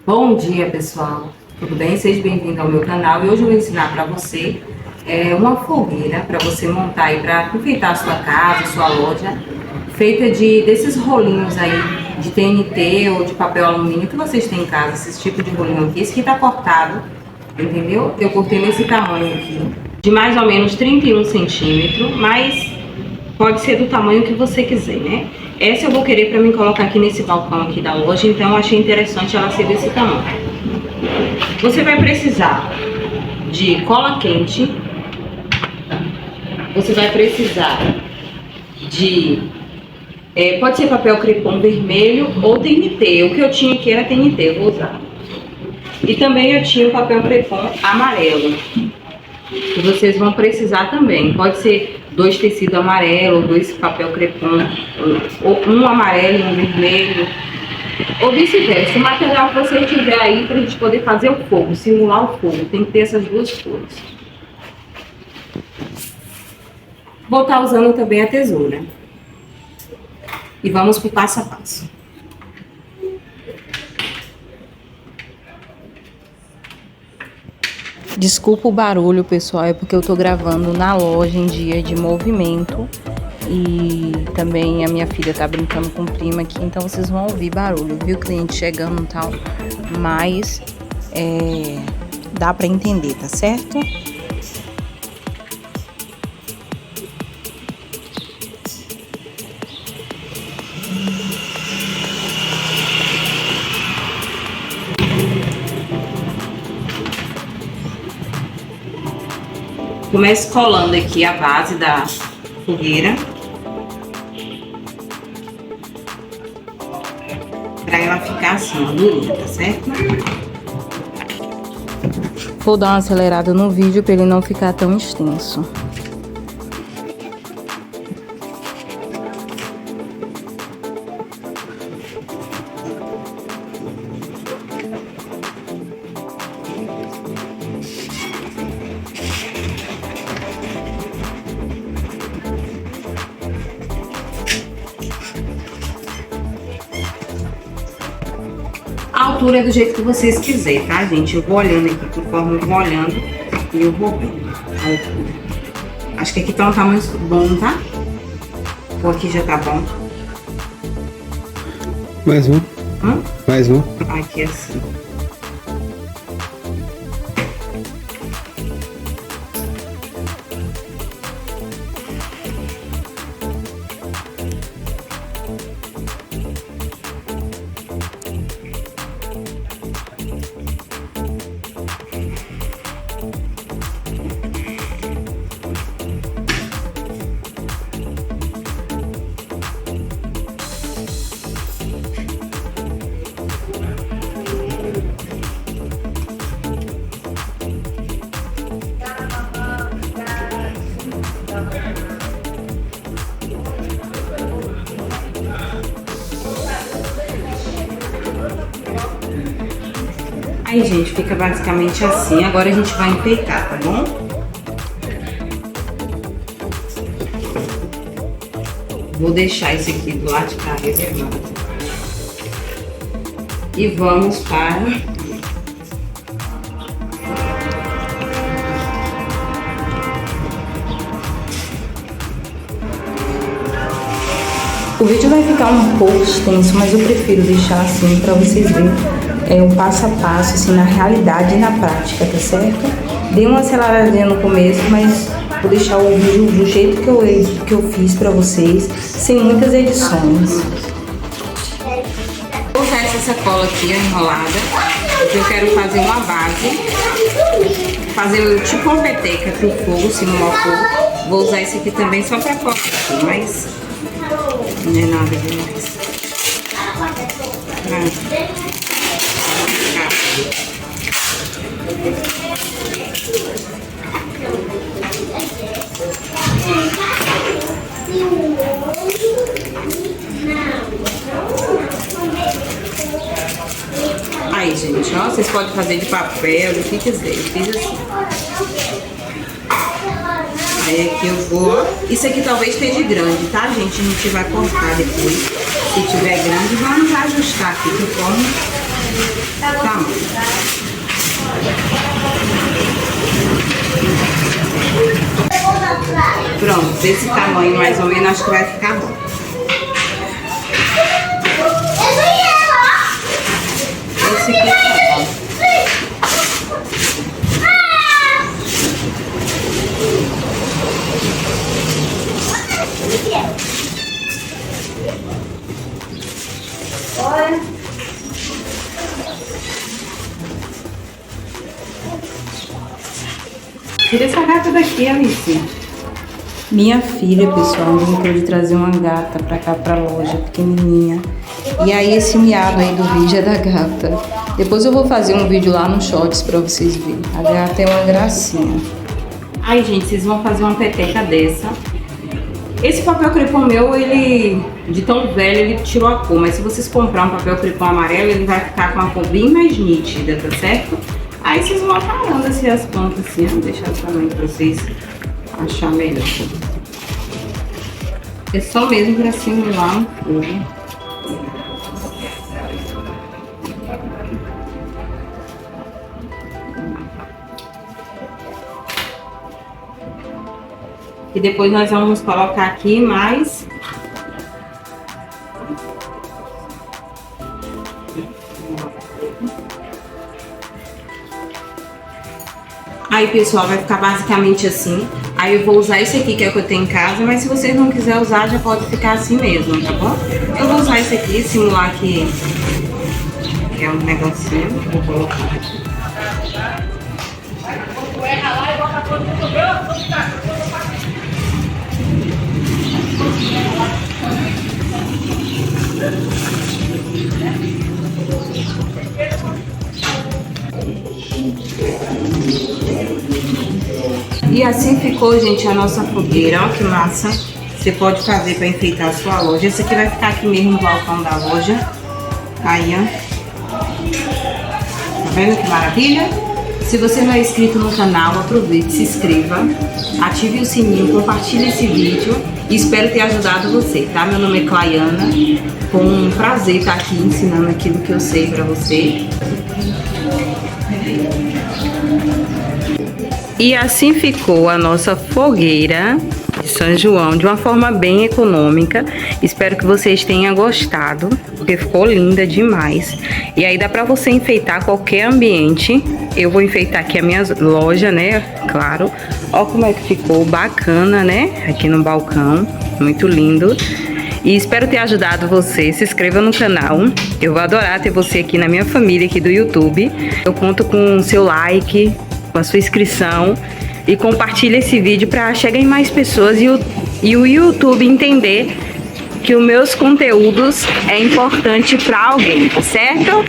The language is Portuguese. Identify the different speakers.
Speaker 1: Bom dia, pessoal, tudo bem? Seja bem-vindo ao meu canal e hoje eu vou ensinar para você uma fogueira para você montar aí para enfeitar a sua casa, sua loja, feita desses rolinhos aí de TNT ou de papel alumínio que vocês têm em casa, esse tipo de rolinho aqui. Esse aqui tá cortado, entendeu? Eu cortei nesse tamanho aqui, de mais ou menos 31 centímetros, mas pode ser do tamanho que você quiser, né? Essa eu vou querer para mim colocar aqui nesse balcão aqui da loja, então eu achei interessante ela ser desse tamanho. Você vai precisar de cola quente, você vai precisar de, pode ser papel crepom vermelho ou TNT, o que eu tinha aqui era TNT, eu vou usar. E também eu tinha o papel crepom amarelo, que vocês vão precisar também, pode ser 2 tecidos amarelos, 2 papel crepom, ou um amarelo e um vermelho, ou vice-versa. O material que você tiver aí para a gente poder fazer o fogo, simular o fogo, tem que ter essas duas cores. Vou estar usando também a tesoura. E vamos para o passo a passo.
Speaker 2: Desculpa o barulho, pessoal, é porque eu tô gravando na loja em dia de movimento e também a minha filha tá brincando com o primo aqui, então vocês vão ouvir barulho, viu? Cliente chegando e tal, mas dá pra entender, tá certo?
Speaker 1: Comece colando aqui a base da fogueira, para ela ficar assim, ó, durinha, tá certo?
Speaker 2: Vou dar uma acelerada no vídeo para ele não ficar tão extenso.
Speaker 1: A altura é do jeito que vocês quiserem, tá, gente? Eu vou olhando aqui, conforme eu vou olhando, e eu vou vendo a altura. Acho que aqui tá um tamanho bom, tá? Ou aqui já tá bom.
Speaker 3: Mais um. Mais um.
Speaker 1: Aqui assim. Aí, gente, fica basicamente assim. Agora a gente vai enfeitar, tá bom? Vou deixar esse aqui do lado de cá reservado. E vamos para...
Speaker 2: O vídeo vai ficar um pouco extenso, mas eu prefiro deixar assim para vocês verem o passo a passo, assim, na realidade e na prática, tá certo? Dei uma aceleradinha no começo, mas vou deixar o vídeo do jeito que eu fiz para vocês, sem muitas edições.
Speaker 1: Vou usar essa sacola aqui enrolada, porque eu quero fazer uma base, fazer tipo uma peteca pro fogo, simular o fogo. Vou usar esse aqui também só para cortar, mas não é nada demais. Aí, gente, ó, vocês podem fazer de papel, do que quiser. Eu fiz assim. Aí aqui eu vou... Isso aqui talvez esteja grande, tá, gente? A gente vai cortar depois. Se tiver grande, vamos ajustar aqui conforme tá. Desse tamanho, mais ou menos, acho que vai ficar bom. Esse aqui tá bom. Tira essa gata daqui, Alice.
Speaker 2: Minha filha, pessoal, inventou de trazer uma gata pra cá, pra loja, pequenininha. E aí esse miado aí do vídeo é da gata. Depois eu vou fazer um vídeo lá no Shorts pra vocês verem. A gata é uma gracinha.
Speaker 1: Ai, gente, vocês vão fazer uma peteca dessa. Esse papel crepom meu, ele, de tão velho, ele tirou a cor. Mas se vocês comprar um papel crepom amarelo, ele vai ficar com uma cor bem mais nítida, tá certo? Aí vocês vão aparando assim as pontas, assim, vou deixar o tamanho pra vocês achar melhor. É só mesmo pra simular um fogo. E depois nós vamos colocar aqui mais aí, pessoal, vai ficar basicamente assim. Aí eu vou usar esse aqui que é o que eu tenho em casa, mas se vocês não quiserem usar, já pode ficar assim mesmo, tá bom? Eu vou usar esse aqui, simular que é um negocinho. Vou colocar aqui. E assim ficou, gente, a nossa fogueira. Olha que massa. Você pode fazer para enfeitar a sua loja. Esse aqui vai ficar aqui mesmo no balcão da loja. Aí, ó. Tá vendo que maravilha? Se você não é inscrito no canal, aproveite, se inscreva, ative o sininho, compartilhe esse vídeo e espero ter ajudado você, tá? Meu nome é Claiana, com um prazer estar aqui ensinando aquilo que eu sei para você. E assim ficou a nossa fogueira de São João, de uma forma bem econômica. Espero que vocês tenham gostado, porque ficou linda demais. E aí dá pra você enfeitar qualquer ambiente. Eu vou enfeitar aqui a minha loja, né? Claro. Ó como é que ficou bacana, né? Aqui no balcão, muito lindo. E espero ter ajudado você. Se inscreva no canal. Eu vou adorar ter você aqui na minha família aqui do YouTube. Eu conto com o seu like, com a sua inscrição e compartilhe esse vídeo para chegar em mais pessoas e o YouTube entender que os meus conteúdos é importante para alguém, tá certo?